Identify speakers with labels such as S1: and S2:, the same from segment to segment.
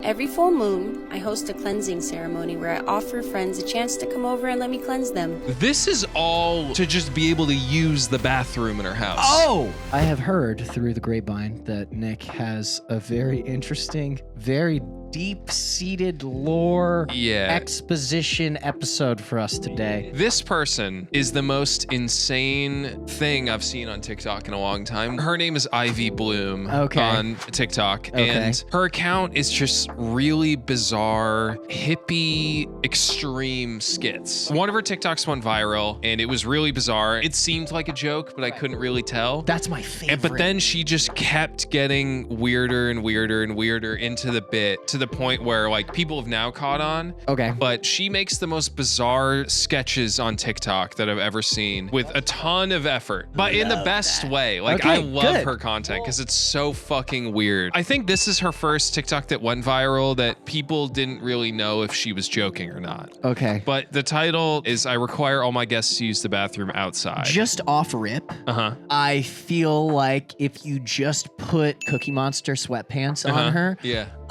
S1: Every full moon, I host a cleansing ceremony where I offer friends a chance to come over and let me cleanse them.
S2: This is all to just be able to use the bathroom in her house.
S3: Oh! I have heard through the grapevine that Nick has a very interesting, very deep-seated lore exposition episode for us today.
S2: This person is the most insane thing I've seen on TikTok in a long time. Her name is Ivy Bloom on TikTok, and her account is just really bizarre, hippie, extreme skits. One of her TikToks went viral, and it was really bizarre. It seemed like a joke, but I couldn't really tell.
S3: That's my favorite.
S2: But then she just kept getting weirder and weirder and weirder into the bit, to the point where like people have now caught on. But she makes the most bizarre sketches on TikTok that I've ever seen with a ton of effort, but in the best way. Like I love her content because it's so fucking weird. I think this is her first TikTok that went viral that people didn't really know if she was joking or not. But the title is I require all my guests to use the bathroom outside.
S3: Just off rip, I feel like if you just put Cookie Monster sweatpants on her,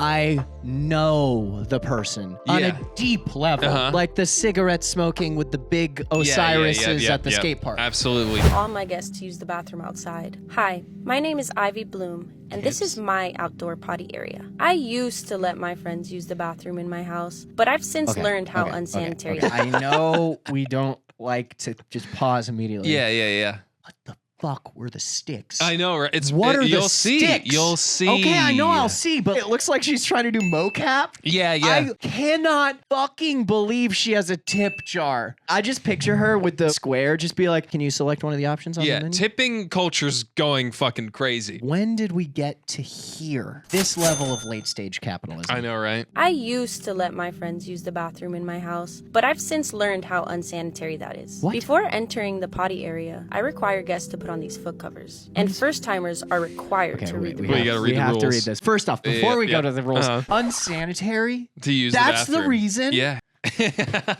S3: I know the person on a deep level, like the cigarette smoking with the big Osiris's at the skate park.
S2: Absolutely.
S1: All my guests use the bathroom outside. Hi, my name is Ivy Bloom, and this is my outdoor potty area. I used to let my friends use the bathroom in my house, but I've since learned how unsanitary.
S3: I know we don't like to just pause immediately. What the fuck were the sticks?
S2: I know, right?
S3: You'll see.
S2: You'll see.
S3: Okay, I know I'll see, but it looks like she's trying to do mocap. I cannot fucking believe she has a tip jar. I just picture her with the square, just be like, can you select one of the options on the menu?
S2: Tipping culture's going fucking crazy.
S3: When did we get to here? This level of late stage capitalism.
S2: I know, right?
S1: I used to let my friends use the bathroom in my house, but I've since learned how unsanitary that is.
S3: What?
S1: Before entering the potty area, I require guests to put on these foot covers, and first-timers are required to read the rules.
S2: You gotta read the rules.
S3: We have to read this. First off, before we go to the rules, unsanitary?
S2: To use
S3: That's
S2: the bathroom.
S3: the reason?
S2: Yeah.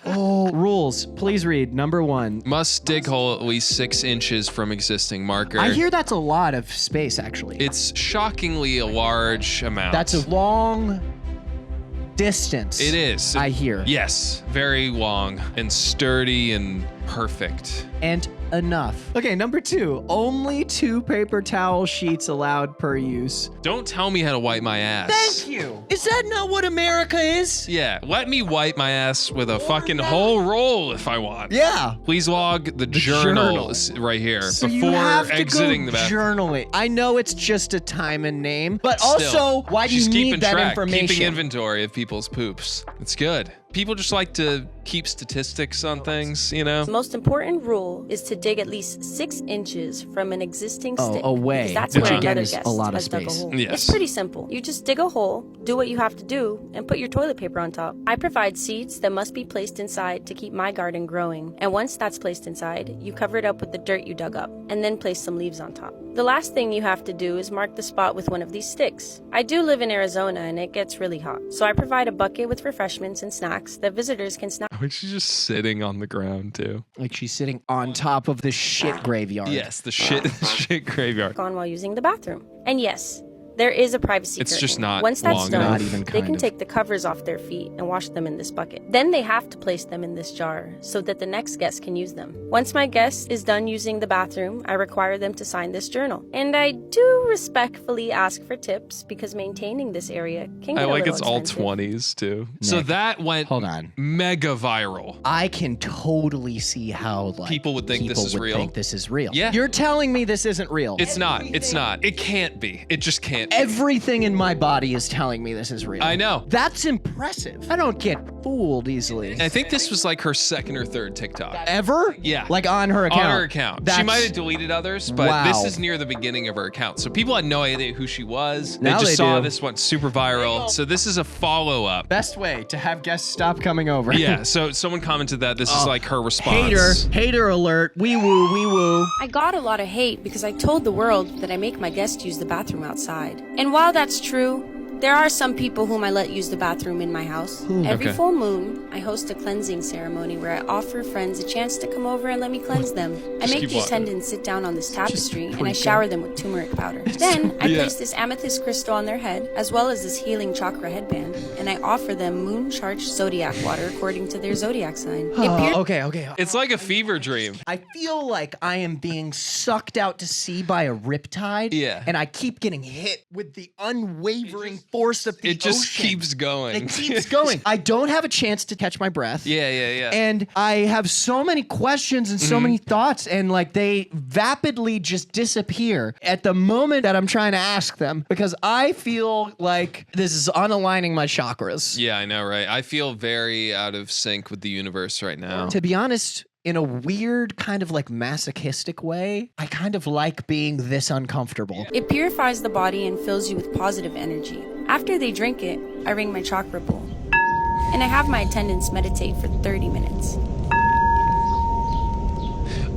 S3: Rules. Please read. Number 1.
S2: Must dig hole at least 6 inches from existing marker.
S3: I hear that's a lot of space, actually.
S2: It's shockingly a large amount.
S3: That's a long distance.
S2: It is.
S3: I hear.
S2: Yes. Very long and sturdy and perfect.
S3: And enough. Okay, number 2. Only 2 paper towel sheets allowed per use.
S2: Don't tell me how to wipe my ass.
S3: Thank you. Is that not what America is?
S2: Yeah, let me wipe my ass with a fucking whole roll if I want.
S3: Yeah.
S2: Please log the journal right here
S3: so
S2: before
S3: you have to
S2: exiting
S3: go
S2: the bathroom.
S3: Journal it. I know it's just a time and name, but also, why do you need that information?
S2: Keeping inventory of people's poops. It's good. People just like to keep statistics on things, you know?
S1: The most important rule is to dig at least 6 inches from an existing stick.
S3: Away.
S1: That's
S3: Which
S1: where
S3: again
S1: another
S3: is
S1: guest
S3: a lot of
S1: has dug a
S3: space.
S1: hole.
S2: Yes.
S1: It's pretty simple. You just dig a hole, do what you have to do, and put your toilet paper on top. I provide seeds that must be placed inside to keep my garden growing. And once that's placed inside, you cover it up with the dirt you dug up, and then place some leaves on top. The last thing you have to do is mark the spot with one of these sticks. I do live in Arizona, and it gets really hot. So I provide a bucket with refreshments and snacks that visitors can snack.
S2: Like she's just sitting on the ground too.
S3: Like she's sitting on top of the shit graveyard.
S2: Yes, the shit graveyard.
S1: On while using the bathroom. And yes, there is a privacy
S2: It's
S1: curtain.
S2: just not
S1: Once that's
S2: long
S1: done,
S2: enough.
S3: Not even
S1: they
S3: kind
S1: can
S3: of.
S1: take the covers off their feet and wash them in this bucket. Then they have to place them in this jar so that the next guest can use them. Once my guest is done using the bathroom, I require them to sign this journal. And I do respectfully ask for tips because maintaining this area can get
S2: I like
S1: a little
S2: it's all
S1: expensive.
S2: 20s too. So
S3: Nick,
S2: that went mega viral.
S3: I can totally see how like
S2: People would think this is real.
S3: Think this is real.
S2: Yeah.
S3: You're telling me this isn't real.
S2: It's not. It's not. It can't be. It just can't be.
S3: Everything in my body is telling me this is real.
S2: I know.
S3: That's impressive. I don't get fooled easily.
S2: I think this was like her second or third TikTok.
S3: Ever?
S2: Yeah.
S3: Like on her account?
S2: On her account. She might have deleted others, but this is near the beginning of her account. So people had no idea who she was.
S3: Now
S2: they just
S3: they
S2: saw
S3: do.
S2: this went super viral. So this is a follow-up.
S3: Best way to have guests stop coming over.
S2: Yeah, so someone commented that this is like her response.
S3: Hater alert. Wee woo, wee woo.
S1: I got a lot of hate because I told the world that I make my guests use the bathroom outside. And while that's true, There are some people whom I let use the bathroom in my house. Every full moon, I host a cleansing ceremony where I offer friends a chance to come over and let me cleanse them. I make the attendants sit down on this tapestry and I shower them with turmeric powder. Then I place this amethyst crystal on their head, as well as this healing chakra headband, and I offer them moon-charged zodiac water according to their zodiac sign.
S3: Okay.
S2: It's like a fever dream.
S3: I feel like I am being sucked out to sea by a riptide.
S2: Yeah.
S3: And I keep getting hit with the unwavering force of the ocean.
S2: It just keeps going.
S3: It keeps going. I don't have a chance to catch my breath.
S2: Yeah.
S3: And I have so many questions and so many thoughts, and like they vapidly just disappear at the moment that I'm trying to ask them, because I feel like this is unaligning my chakras.
S2: Yeah, I know, right? I feel very out of sync with the universe right now.
S3: To be honest, in a weird kind of like masochistic way, I kind of like being this uncomfortable.
S1: It purifies the body and fills you with positive energy. After they drink it, I ring my chakra bowl. And I have my attendants meditate for 30 minutes.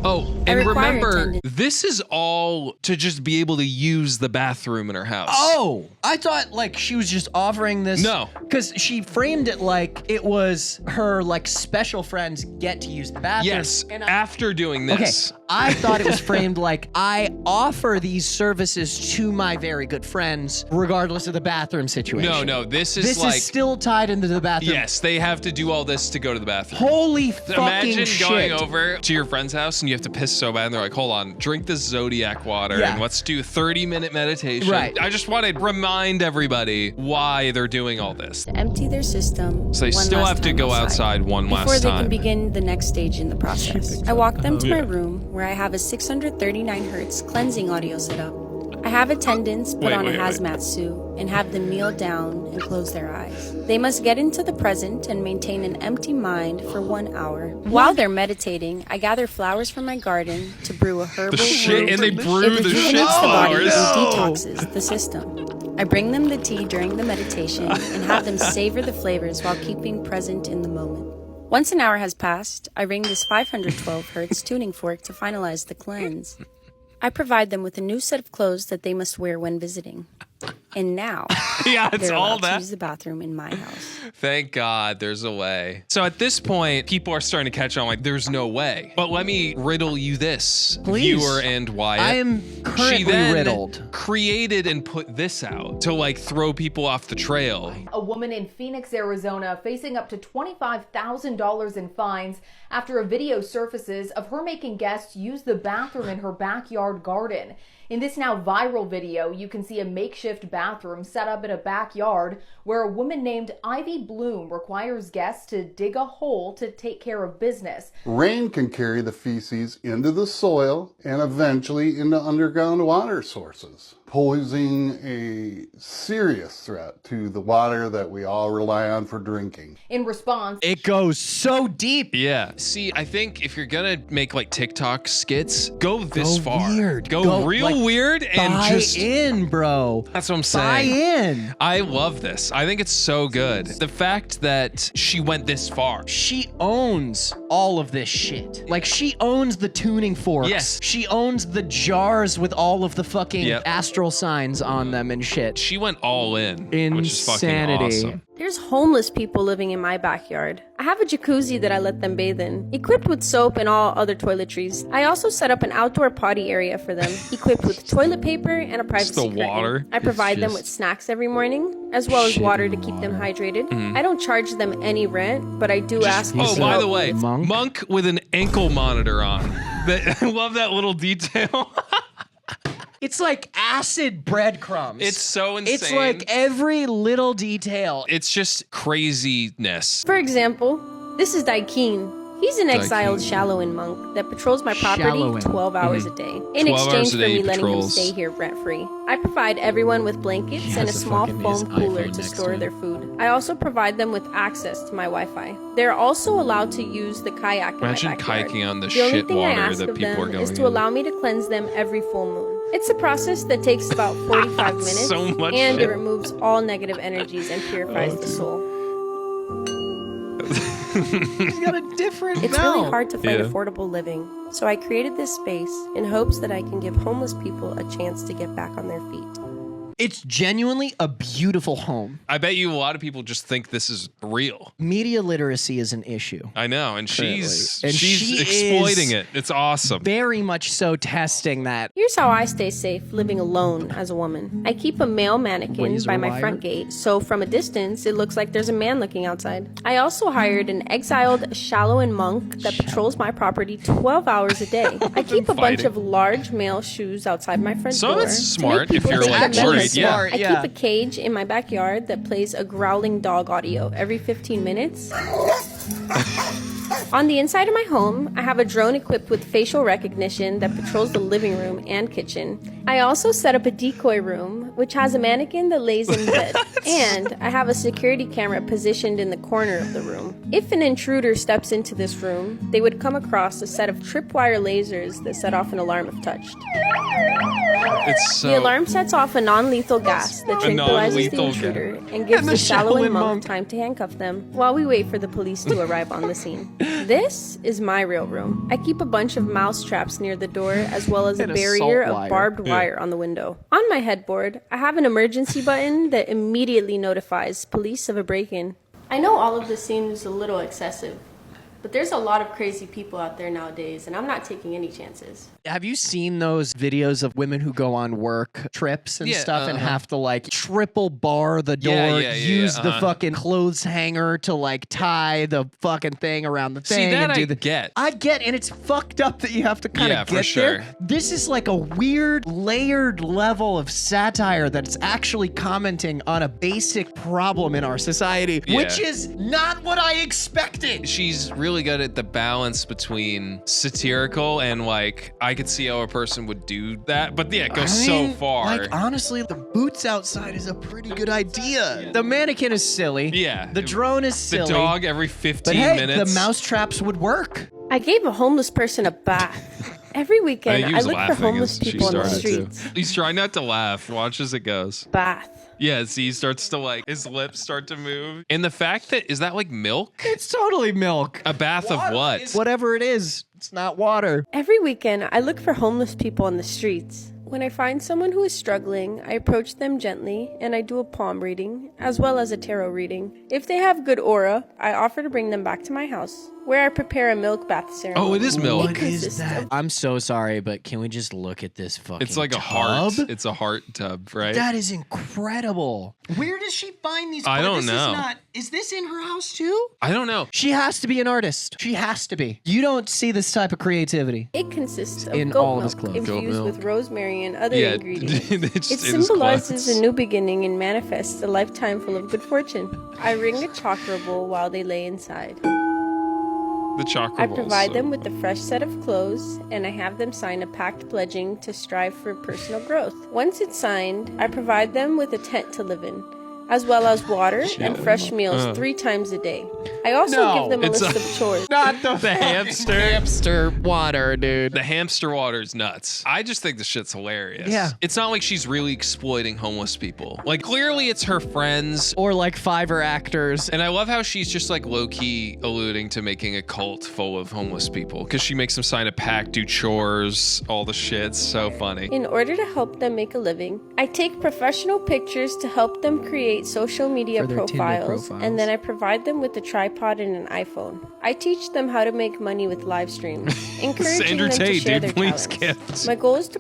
S2: Oh, and remember, this is all to just be able to use the bathroom in her house.
S3: Oh, I thought like she was just offering this.
S2: No.
S3: Because she framed it like it was her like special friends get to use the bathroom.
S2: Yes, after doing this.
S3: Okay, I thought it was framed like I offer these services to my very good friends regardless of the bathroom situation.
S2: No, this is like...
S3: This is still tied into the bathroom.
S2: Yes, they have to do all this to go to the bathroom.
S3: Holy fucking
S2: Imagine
S3: shit.
S2: going over to your friend's house and you have to piss so bad and they're like, hold on, drink this zodiac water and let's do 30-minute meditation.
S3: Right.
S2: I just want to remind everybody why they're doing all this.
S1: To empty their system.
S2: So they still have to go outside one last time.
S1: Before they can begin the next stage in the process. I walk them to my room where I have a 639 hertz cleansing audio set up. I have attendants put on a hazmat suit and have them kneel down and close their eyes. They must get into the present and maintain an empty mind for 1 hour. While they're meditating, I gather flowers from my garden to brew a herbal brew.
S2: And they brew the shit
S1: flowers.
S2: flowers.
S1: It detoxes the system. I bring them the tea during the meditation and have them savor the flavors while keeping present in the moment. Once an hour has passed, I ring this 512 hertz tuning fork to finalize the cleanse. I provide them with a new set of clothes that they must wear when visiting. And now, they're allowed to use the bathroom in my house.
S2: Thank God there's a way. So at this point, people are starting to catch on like, there's no way. But let me riddle you this, viewer and Wyatt.
S3: I am currently
S2: she then
S3: riddled.
S2: Created and put this out to like throw people off the trail.
S4: A woman in Phoenix, Arizona, facing up to $25,000 in fines after a video surfaces of her making guests use the bathroom in her backyard garden. In this now viral video, you can see a makeshift bathroom set up in a backyard where a woman named Ivy Bloom requires guests to dig a hole to take care of business.
S5: Rain can carry the feces into the soil and eventually into underground water sources, posing a serious threat to the water that we all rely on for drinking.
S4: In response,
S3: it goes so deep.
S2: Yeah. See, I think if you're gonna make like TikTok skits, go this far.
S3: Weird.
S2: Go real
S3: like,
S2: weird and
S3: buy
S2: just
S3: in, bro.
S2: That's what I'm
S3: Buy
S2: saying.
S3: in.
S2: I love this. I think it's so good. The fact that she went this far.
S3: She owns all of this shit. Like she owns the tuning forks.
S2: Yes.
S3: She owns the jars with all of the fucking astral signs on them and shit.
S2: She went all in.
S3: Insanity.
S2: Which is fucking awesome.
S1: There's homeless people living in my backyard. I have a jacuzzi that I let them bathe in, equipped with soap and all other toiletries. I also set up an outdoor potty area for them, equipped with toilet paper and a privacy curtain. I provide them with snacks every morning, as well as water to keep them hydrated. I don't charge them any rent, but I do ask them.
S2: Oh, by the way, Monk with an ankle monitor on. I love that little detail.
S3: It's like acid breadcrumbs.
S2: It's so insane.
S3: It's like every little detail.
S2: It's just craziness.
S1: For example, this is Daikeen. He's an exiled Shallowin monk that patrols my property 12 hours a day. In exchange for me letting him stay here rent-free. I provide everyone with blankets and a small foam cooler to store their food. I also provide them with access to my Wi-Fi. They're also allowed to use the kayak in my backyard.
S2: Imagine kayaking on the
S1: only
S2: shit
S1: thing I
S2: water
S1: ask
S2: that
S1: of
S2: people are
S1: them
S2: going
S1: is to allow me to cleanse them every full moon. It's a process that takes about 45 minutes,
S2: so much
S1: and
S2: shit.
S1: it removes all negative energies and purifies the soul.
S3: He's got a different
S1: It's really hard to find affordable living, so I created this space in hopes that I can give homeless people a chance to get back on their feet.
S3: It's genuinely a beautiful home.
S2: I bet you a lot of people just think this is real.
S3: Media literacy is an issue.
S2: I know, and she's
S3: she
S2: exploiting it. It's awesome.
S3: Very much so testing that.
S1: Here's how I stay safe living alone as a woman. I keep a male mannequin by my front gate, so from a distance, it looks like there's a man looking outside. I also hired an exiled Shaolin monk that patrols my property 12 hours a day. I keep a bunch of large male shoes outside my front door.
S2: So that's smart if you're
S1: think
S2: like
S1: I'm
S2: worried. Yeah.
S1: I keep a cage in my backyard that plays a growling dog audio every 15 minutes. On the inside of my home, I have a drone equipped with facial recognition that patrols the living room and kitchen. I also set up a decoy room, which has a mannequin that lays in bed. And I have a security camera positioned in the corner of the room. If an intruder steps into this room, they would come across a set of tripwire lasers that set off an alarm if touched. The alarm sets off a non-lethal gas that tranquilizes the intruder and gives the Shaolin monk time to handcuff them while we wait for the police to arrive on the scene. This is my real room. I keep a bunch of mouse traps near the door as well as a barrier of barbed wire on the window. On my headboard, I have an emergency button that immediately notifies police of a break-in. I know all of this seems a little excessive, but there's a lot of crazy people out there nowadays, and I'm not taking any chances.
S3: Have you seen those videos of women who go on work trips and stuff and have to like triple bar the door, use the fucking clothes hanger to like tie the fucking thing around the thing?
S2: See, that
S3: and do
S2: I
S3: get, and it's fucked up that you have to kind of get
S2: sure.
S3: there. This is like a weird layered level of satire that's actually commenting on a basic problem in our society, which is not what I expected.
S2: She's really good at the balance between satirical and like, I could see how a person would do that, but yeah, it goes so far.
S3: Like, honestly, the boots outside is a pretty good idea. The mannequin is silly.
S2: Yeah.
S3: The drone is silly.
S2: The dog every 15
S3: but hey,
S2: minutes.
S3: the mouse traps would work.
S1: I gave a homeless person a bath. Every weekend, I look for homeless people on the streets.
S2: He's trying not to laugh. Watch as it goes.
S1: Bath.
S2: Yeah, see, he starts to like, his lips start to move. And the fact that, is that like milk?
S3: It's totally milk.
S2: A bath of what?
S3: Whatever it is, it's not water.
S1: Every weekend, I look for homeless people on the streets. When I find someone who is struggling, I approach them gently and I do a palm reading, as well as a tarot reading. If they have good aura, I offer to bring them back to my house, where I prepare a milk bath ceremony.
S2: Oh, it is milk.
S3: What is that? I'm so sorry, but can we just look at this fucking
S2: It's like
S3: tub?
S2: a heart. It's a heart tub, right?
S3: That is incredible. Where does she find these?
S2: I don't know.
S3: Is this in her house too?
S2: I don't know.
S3: She has to be an artist. She has to be. You don't see this type of creativity.
S1: It consists of
S3: In
S1: goat
S3: all of his
S1: milk
S3: clothes.
S1: infused with rosemary and other ingredients.
S2: It
S1: It symbolizes a new beginning and manifests a lifetime full of good fortune. I ring a chakra bowl while they lay inside.
S2: The chakra
S1: I
S2: bowl,
S1: provide them with a fresh set of clothes, and I have them sign a pact pledging to strive for personal growth. Once it's signed, I provide them with a tent to live in, as well as water and fresh meals 3 times a day. I also give them a list of chores.
S3: Not the
S2: hamster.
S3: Hamster water, dude.
S2: The hamster water is nuts. I just think the shit's hilarious.
S3: Yeah.
S2: It's not like she's really exploiting homeless people. Like, clearly it's her friends.
S3: Or like Fiverr actors.
S2: And I love how she's just like low-key alluding to making a cult full of homeless people. Because she makes them sign a pact, do chores, all the shit. It's so funny.
S1: In order to help them make a living, I take professional pictures to help them create social media
S3: For their Tinder
S1: profiles, and then I provide them with a tripod and an iPhone. I teach them how to make money with live streams, encouraging
S2: Andrew
S1: them to
S2: Tate,
S1: share
S2: dude,
S1: their
S2: please
S1: talents.
S2: gift.
S1: My goal is to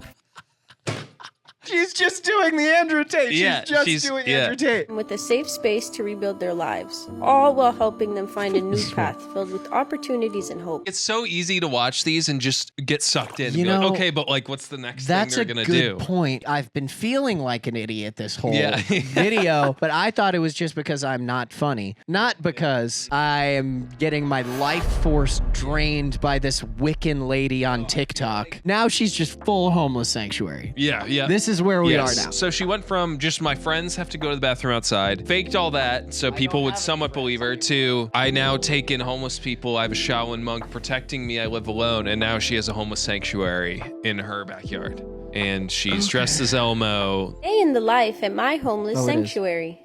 S3: She's just doing the Andrew Tate.
S2: Yeah,
S3: she's just
S2: she's-
S3: doing
S2: yeah.
S3: Andrew Tate.
S1: with a safe space to rebuild their lives, all while helping them find a new path filled with opportunities and hope.
S2: It's so easy to watch these and just get sucked in.
S3: You
S2: and be like,
S3: know,
S2: okay, but like, what's the next
S3: That's
S2: thing
S3: a
S2: they're
S3: good
S2: going to do?
S3: point. I've been feeling like an idiot this whole
S2: Yeah.
S3: video, but I thought it was just because I'm not funny. Not because I am getting my life force drained by this Wiccan lady on TikTok. Now she's just full homeless sanctuary.
S2: Yeah, yeah.
S3: This is where we are now.
S2: So she went from just my friends have to go to the bathroom outside, faked all that so people would somewhat believe her, to I now take in homeless people. I have a Shaolin monk protecting me. I live alone. And now she has a homeless sanctuary in her backyard. And she's dressed as Elmo.
S1: Day in the life at my homeless
S3: Oh, it is.
S1: sanctuary.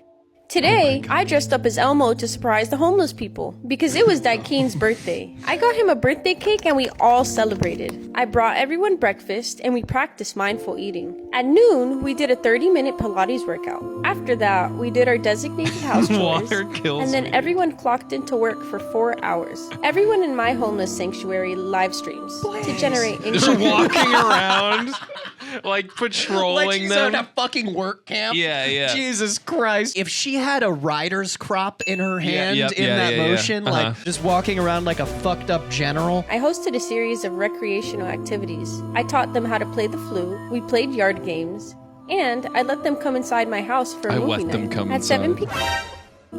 S1: Today, I dressed up as Elmo to surprise the homeless people because it was Daikeen's birthday. I got him a birthday cake and we all celebrated. I brought everyone breakfast and we practiced mindful eating. At noon, we did a 30-minute Pilates workout. After that, we did our designated house chores, and then everyone clocked into work for 4 hours. Everyone in my homeless sanctuary live streams to generate income.
S2: Just walking around, like patrolling
S3: like she's
S2: them.
S3: at a fucking work camp.
S2: Yeah.
S3: Jesus Christ. If she had a rider's crop in her hand motion, like just walking around like a fucked up general.
S1: I hosted a series of recreational activities. I taught them how to play the flute, we played yard games, and I let them come inside my house for a movie night.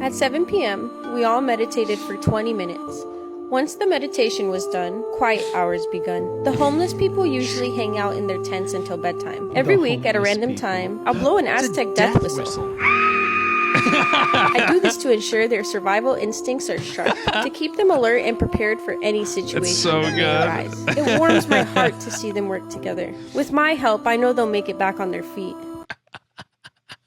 S1: At 7 p.m., we all meditated for 20 minutes. Once the meditation was done, quiet hours begun. The homeless people usually hang out in their tents until bedtime. Every week at a random time, I'll blow an Aztec death whistle. I do this to ensure their survival instincts are sharp, to keep them alert and prepared for any situation.
S2: It's so good.
S1: It warms my heart to see them work together. With my help, I know they'll make it back on their feet.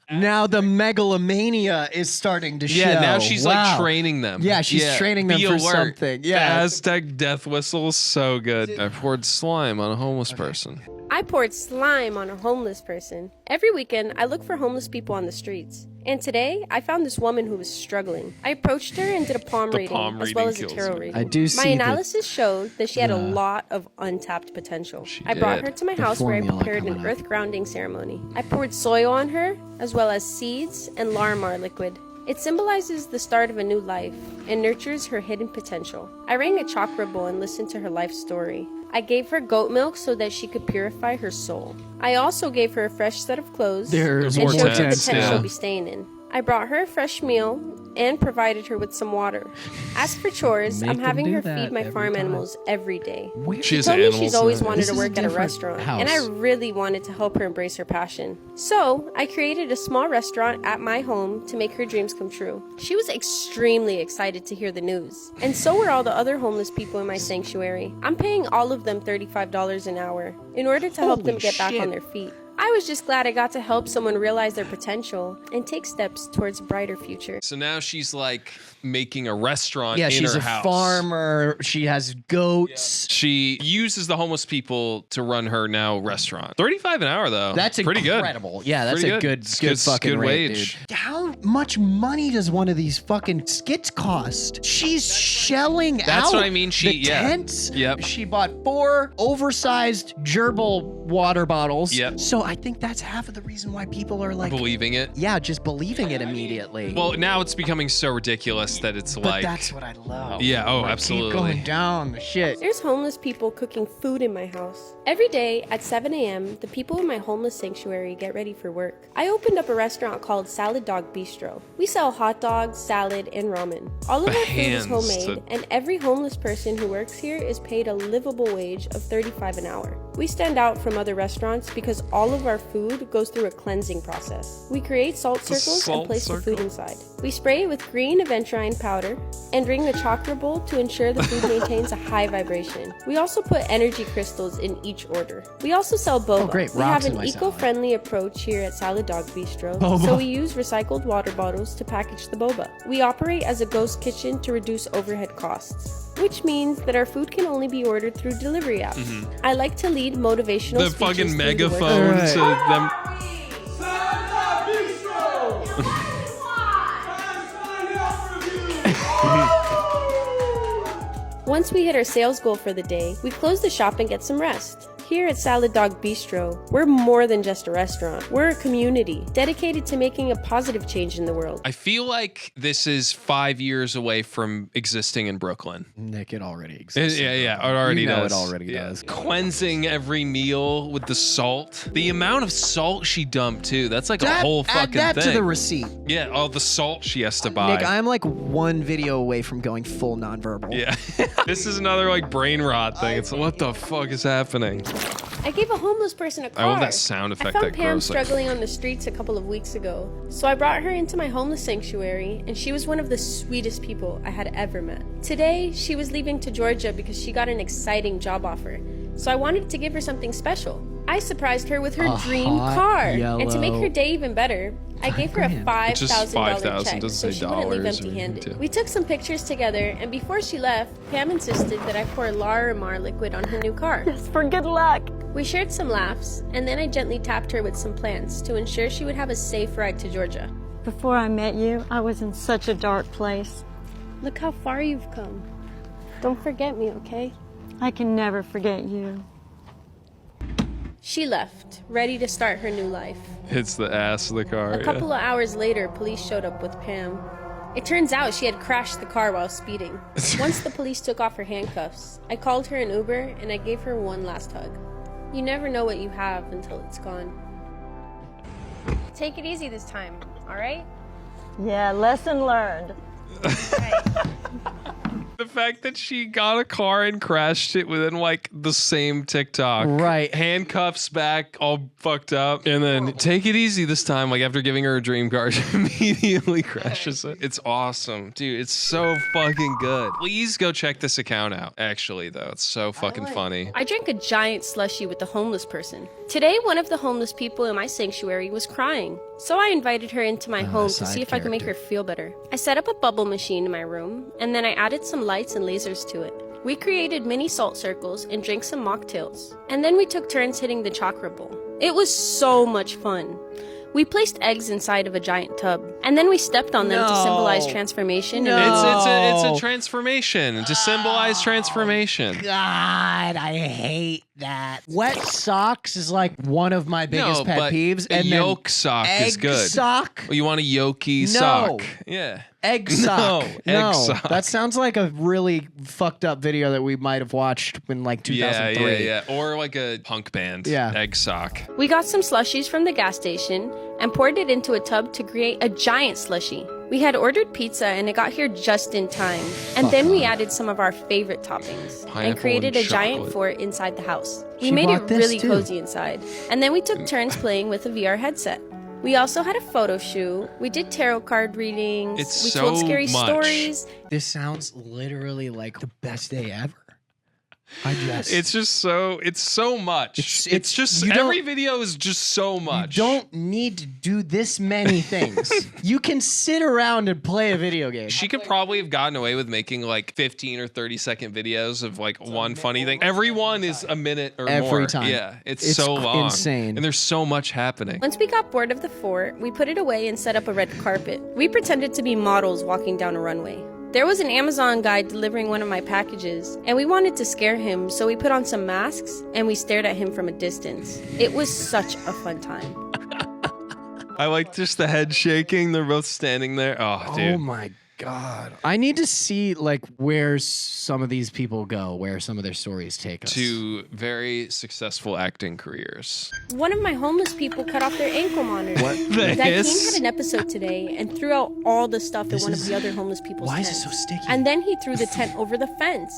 S3: Now the megalomania is starting to show.
S2: Yeah, now she's like training them.
S3: Yeah, she's training them for something. Yeah.
S2: The Aztec death whistle is so good. I poured slime on a homeless person.
S1: I poured slime on a homeless person. Every weekend, I look for homeless people on the streets. And today, I found this woman who was struggling. I approached her and did a palm reading, as well as a tarot reading.
S3: I do see
S1: my analysis showed that she had a lot of untapped potential. I brought her to my house where I prepared an earth grounding ceremony. I poured soil on her, as well as seeds and Larimar liquid. It symbolizes the start of a new life and nurtures her hidden potential. I rang a chakra bowl and listened to her life story. I gave her goat milk so that she could purify her soul. I also gave her a fresh set of clothes and showed her the tent she'll be staying in. I brought her a fresh meal and provided her with some water. As for chores, I'm having her feed my farm animals every day. She told me she's always wanted to work at a restaurant, and I really wanted to help her embrace her passion. So, I created a small restaurant at my home to make her dreams come true. She was extremely excited to hear the news, and so were all the other homeless people in my sanctuary. I'm paying all of them $35 an hour in order to help them get back on their feet. I was just glad I got to help someone realize their potential and take steps towards a brighter future.
S2: So now she's like making a restaurant in her house.
S3: Yeah, she's a farmer. She has goats.
S2: Yeah. She uses the homeless people to run her now restaurant. $35 an hour though.
S3: That's
S2: pretty
S3: incredible.
S2: Good.
S3: Yeah, that's a good fucking rate,
S2: wage.
S3: Dude. How much money does one of these fucking skits cost? She's shelling out.
S2: That's what I mean.
S3: The tents. Yep. She bought 4 oversized gerbil water bottles.
S2: Yep.
S3: So I think that's half of the reason why people are like
S2: believing it.
S3: Yeah, just believing it immediately.
S2: Well, now it's becoming so ridiculous that it's
S3: but that's what I love.
S2: Yeah, absolutely.
S3: Keep going down the shit.
S1: There's homeless people cooking food in my house. Every day at 7 a.m., the people in my homeless sanctuary get ready for work. I opened up a restaurant called Salad Dog Bistro. We sell hot dogs, salad, and ramen. All of our food is homemade, and every homeless person who works here is paid a livable wage of $35 an hour. We stand out from other restaurants because all of our food goes through a cleansing process. We create salt circles and place the food inside. We spray it with green aventurine powder and ring a chakra bowl to ensure the food maintains a high vibration. We also put energy crystals in each order. We also sell boba.
S3: Oh, great.
S1: We have an eco-friendly approach here at Salad Dog Bistro, so we use recycled water bottles to package the boba. We operate as a ghost kitchen to reduce overhead costs, which means that our food can only be ordered through delivery apps. I like to lead motivational speeches.
S2: The fucking megaphone to them.
S1: Once we hit our sales goal for the day, we close the shop and get some rest. Here at Salad Dog Bistro, we're more than just a restaurant. We're a community dedicated to making a positive change in the world.
S2: I feel like this is 5 years away from existing in Brooklyn.
S3: Nick, it already exists.
S2: Yeah, it already does.
S3: It already does.
S2: Cleansing every meal with the salt. The amount of salt she dumped too. That's like a whole fucking thing.
S3: Add that to the receipt.
S2: Yeah, all the salt she has to buy.
S3: Nick, I'm like one video away from going full nonverbal.
S2: Yeah. This is another like brain rot thing. It's what the fuck is happening?
S1: I gave a homeless person a car.
S2: I love that sound effect.
S1: I found Pam struggling on the streets a couple of weeks ago, so I brought her into my homeless sanctuary, and she was one of the sweetest people I had ever met. Today, she was leaving to Georgia because she got an exciting job offer, so I wanted to give her something special. I surprised her with her dream car. And to make her day even better, I gave her a $5,000 check so she wouldn't leave empty-handed. We took some pictures together, and before she left, Pam insisted that I pour Larimar liquid on her new car.
S6: Just for good luck.
S1: We shared some laughs, and then I gently tapped her with some plants to ensure she would have a safe ride to Georgia.
S6: Before I met you, I was in such a dark place.
S1: Look how far you've come. Don't forget me, okay?
S6: I can never forget you.
S1: She left, ready to start her new life.
S2: Hits the ass of the car.
S1: A couple of hours later, police showed up with Pam. It turns out she had crashed the car while speeding. Once the police took off her handcuffs, I called her an Uber and I gave her one last hug. You never know what you have until it's gone. Take it easy this time, all right?
S6: Yeah, lesson learned.
S2: The fact that she got a car and crashed it within like the same TikTok.
S3: Right.
S2: Handcuffs back, all fucked up. And then take it easy this time. Like after giving her a dream car, she immediately crashes it. It's awesome. Dude, it's so fucking good. Please go check this account out. Actually, though, it's so fucking funny.
S1: I drank a giant slushie with a homeless person. Today, one of the homeless people in my sanctuary was crying. So I invited her into my home to see if I could make her feel better. I set up a bubble machine in my room, and then I added some lights and lasers to it. We created mini salt circles and drank some mocktails. And then we took turns hitting the chakra bowl. It was so much fun. We placed eggs inside of a giant tub, and then we stepped on them to symbolize transformation.
S2: It's a transformation to symbolize transformation.
S3: God, I hate that. Wet socks is like one of my biggest pet peeves.
S2: And yolk sock is good.
S3: Sock?
S2: Well, you want a yolky sock? Yeah.
S3: Egg sock.
S2: Egg sock.
S3: That sounds like a really fucked up video that we might have watched in like 2003.
S2: Yeah. Or like a punk band.
S3: Yeah.
S2: Egg sock.
S1: We got some slushies from the gas station and poured it into a tub to create a giant slushie. We had ordered pizza and it got here just in time. And then we added some of our favorite toppings and created a giant fort inside the house. We made it really cozy inside. And then we took turns playing with a VR headset. We also had a photo shoot. We did tarot card readings. We told scary stories.
S3: This sounds literally like the best day ever.
S2: It's so much. It's just every video is just so much.
S3: You don't need to do this many things. You can sit around and play a video game.
S2: She could probably have gotten away with making like 15 or 30-second videos of like one funny thing. Every one is a minute or more.
S3: Every time.
S2: Yeah, it's so long.
S3: Insane.
S2: And there's so much happening.
S1: Once we got bored of the fort, we put it away and set up a red carpet. We pretended to be models walking down a runway. There was an Amazon guy delivering one of my packages, and we wanted to scare him, so we put on some masks, and we stared at him from a distance. It was such a fun time.
S2: I like just the head shaking. They're both standing there. Oh, dude.
S3: Oh, my God. I need to see, like, where some of these people go, where some of their stories take us.
S2: To very successful acting careers.
S1: One of my homeless people cut off their ankle monitor.
S2: What the
S1: That king had an episode today and threw out all the stuff in one of the other homeless people's
S3: Why
S1: tents.
S3: is it so sticky?
S1: And then he threw the tent over the fence.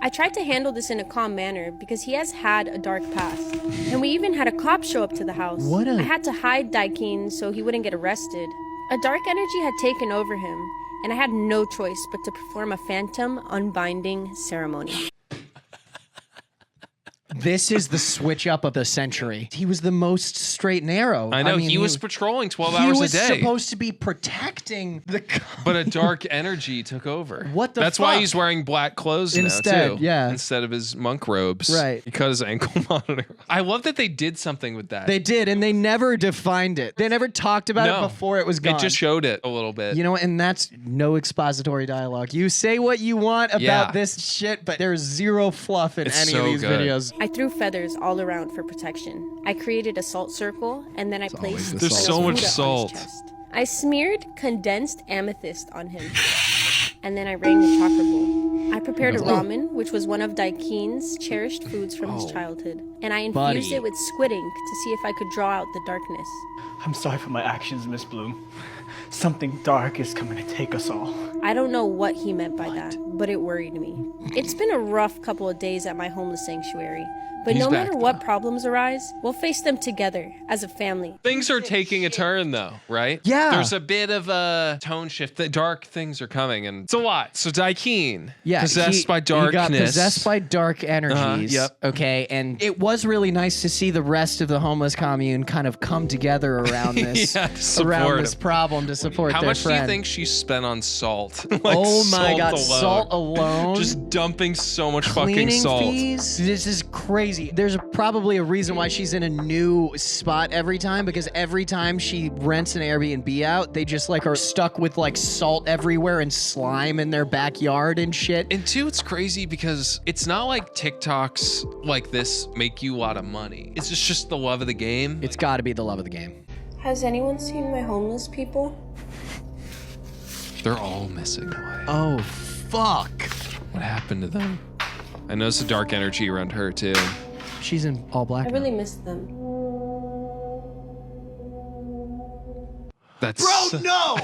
S1: I tried to handle this in a calm manner because he has had a dark past. And we even had a cop show up to the house. I had to hide Daikin so he wouldn't get arrested. A dark energy had taken over him, and I had no choice but to perform a phantom unbinding ceremony.
S3: This is the switch up of the century. He was the most straight and narrow.
S2: I know, he was patrolling 12 hours a day.
S3: He was supposed to be protecting the...
S2: But a dark energy took over.
S3: What the
S2: That's
S3: fuck?
S2: why he's wearing black clothes
S3: Instead,
S2: now, too.
S3: yeah.
S2: Instead of his monk robes.
S3: Right.
S2: He cut his ankle monitor. I love that they did something with that.
S3: They did, and they never defined it. They never talked about it before it was gone.
S2: It just showed it a little bit.
S3: You know, and that's no expository dialogue. You say what you want about this shit, but there's zero fluff in any of these videos.
S1: I threw feathers all around for protection. I created a salt circle, and then I placed
S2: There's so much salt.
S1: On his chest. I smeared condensed amethyst on him, and then I rang the chakra bowl. I prepared a ramen, which was one of Daikin's cherished foods from his childhood, and I infused it with squid ink to see if I could draw out the darkness.
S7: I'm sorry for my actions, Miss Bloom. Something dark is coming to take us all.
S1: I don't know what he meant by that, but it worried me. It's been a rough couple of days at my homeless sanctuary, but
S2: He's
S1: no
S2: back,
S1: matter what
S2: though.
S1: problems arise, we'll face them together as a family.
S2: Things are taking a turn, though, right?
S3: Yeah.
S2: There's a bit of a tone shift. The dark things are coming, and it's a lot. So Daikeen, possessed by darkness.
S3: He got possessed by dark energies.
S2: Yep.
S3: Okay, and it was really nice to see the rest of the homeless commune kind of come together around this,
S2: Yeah, to support
S3: around this
S2: him.
S3: problem to support
S2: How
S3: their
S2: much
S3: friend.
S2: do you think she spent on salt? Like,
S3: Oh my
S2: salt
S3: God,
S2: alone.
S3: salt alone.
S2: Just dumping so much fucking
S3: Cleaning
S2: salt.
S3: fees. This is crazy. There's probably a reason why she's in a new spot every time, because every time she rents an Airbnb out, they just like are stuck with like salt everywhere and slime in their backyard and shit.
S2: And two, it's crazy because it's not like TikToks like this make you a lot of money. It's just the love of the game.
S3: It's got to be the love of the game.
S1: Has anyone seen my homeless people?
S2: They're all missing away.
S3: Oh, fuck.
S2: What happened to them? I noticed a dark energy around her too.
S3: She's in all black.
S1: I
S3: now.
S1: really miss them.
S2: That's
S3: Bro, no!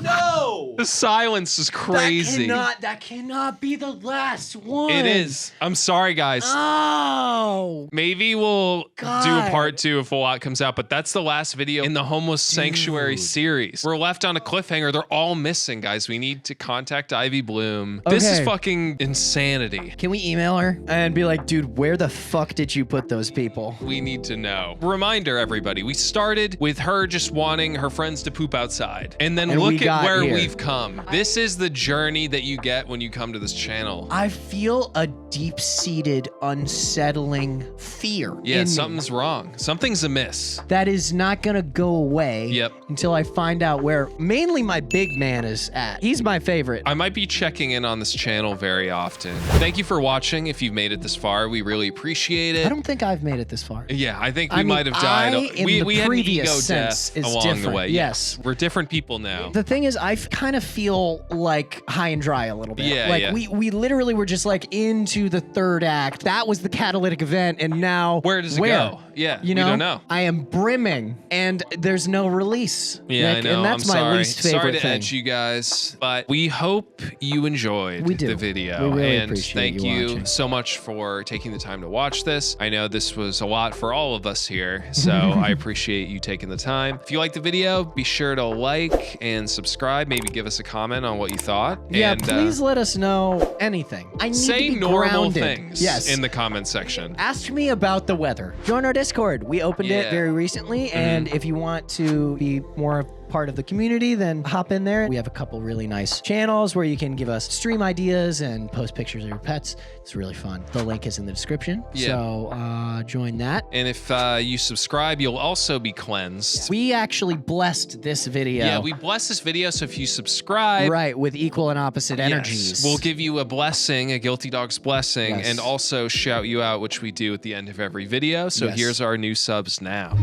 S3: No!
S2: the silence is crazy.
S3: That cannot be the last one.
S2: It is. I'm sorry, guys.
S3: Oh.
S2: Maybe we'll do a
S3: God.
S2: part 2 if a lot comes out, but that's the last video in the Homeless Sanctuary series. We're left on a cliffhanger. They're all missing, guys. We need to contact Ivy Bloom. This is
S3: Okay.
S2: fucking insanity.
S3: Can we email her and be like, dude, where the fuck did you put those people?
S2: We need to know. Reminder, everybody, we started with her just wanting her friends to poop outside. And then
S3: And we
S2: look at
S3: got
S2: where
S3: here.
S2: we've come. This is the journey that you get when you come to this channel.
S3: I feel a deep-seated, unsettling fear
S2: Yeah,
S3: in me
S2: something's wrong. Something's amiss.
S3: that is not gonna go away
S2: Yep.
S3: until I find out where mainly my big man is at. He's my favorite.
S2: I might be checking in on this channel very often. Thank you for watching. If you've made it this far, we really appreciate it.
S3: I don't think I've made it this far.
S2: Yeah, I think we
S3: I mean,
S2: might have died.
S3: I, in the
S2: We had an
S3: previous
S2: ego
S3: sense,
S2: death
S3: is
S2: along the
S3: different.
S2: way.
S3: Yes.
S2: We're different people now.
S3: The thing is, I kind of feel like high and dry a little bit.
S2: Yeah,
S3: like
S2: yeah.
S3: we literally were just like into the third act. That was the catalytic event, and now
S2: Where does it go? Yeah,
S3: you
S2: we
S3: know,
S2: don't know.
S3: I am brimming, and there's no release.
S2: Yeah,
S3: Like,
S2: I know.
S3: And that's
S2: I'm
S3: my
S2: sorry.
S3: least favorite
S2: Sorry to
S3: thing.
S2: edge you guys, but we hope you enjoyed
S3: We do.
S2: the video.
S3: We really
S2: and
S3: appreciate
S2: thank
S3: you
S2: you
S3: watching.
S2: so much for taking the time to watch this. I know this was a lot for all of us here, so I appreciate you taking the time. If you liked the video, be sure to like and subscribe. Maybe give us a comment on what you thought.
S3: Yeah,
S2: and,
S3: please let us know anything. I need
S2: say
S3: to be
S2: normal
S3: grounded.
S2: things
S3: Yes.
S2: in the comment section.
S3: Ask me about the weather. Join our Discord. We opened it
S2: Yeah.
S3: very recently, and if you want to be more part of the community, then hop in there. We have a couple really nice channels where you can give us stream ideas and post pictures of your pets. It's really fun. The link is in the description.
S2: Yeah.
S3: So join that.
S2: And if you subscribe, you'll also be cleansed.
S3: We actually blessed this video.
S2: Yeah, we bless this video, so if you subscribe,
S3: right, with equal and opposite
S2: yes,
S3: energies.
S2: we'll give you a blessing, a Guilty Dog's blessing,
S3: Yes.
S2: and also shout you out, which we do at the end of every video. So
S3: Yes.
S2: here's our new subs now.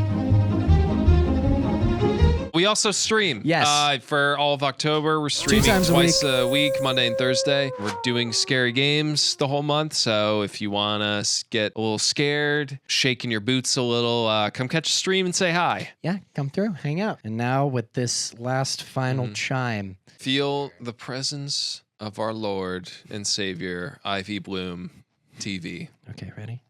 S2: We also stream.
S3: Yes.
S2: For all of October, we're streaming
S3: times a
S2: twice a week, Monday and Thursday. We're doing scary games the whole month. So if you want to get a little scared, shaking your boots a little, come catch a stream and say hi.
S3: Yeah, come through, hang out. And now with this last final chime.
S2: Feel the presence of our Lord and Savior, Ivy Bloom TV.
S3: Okay, ready?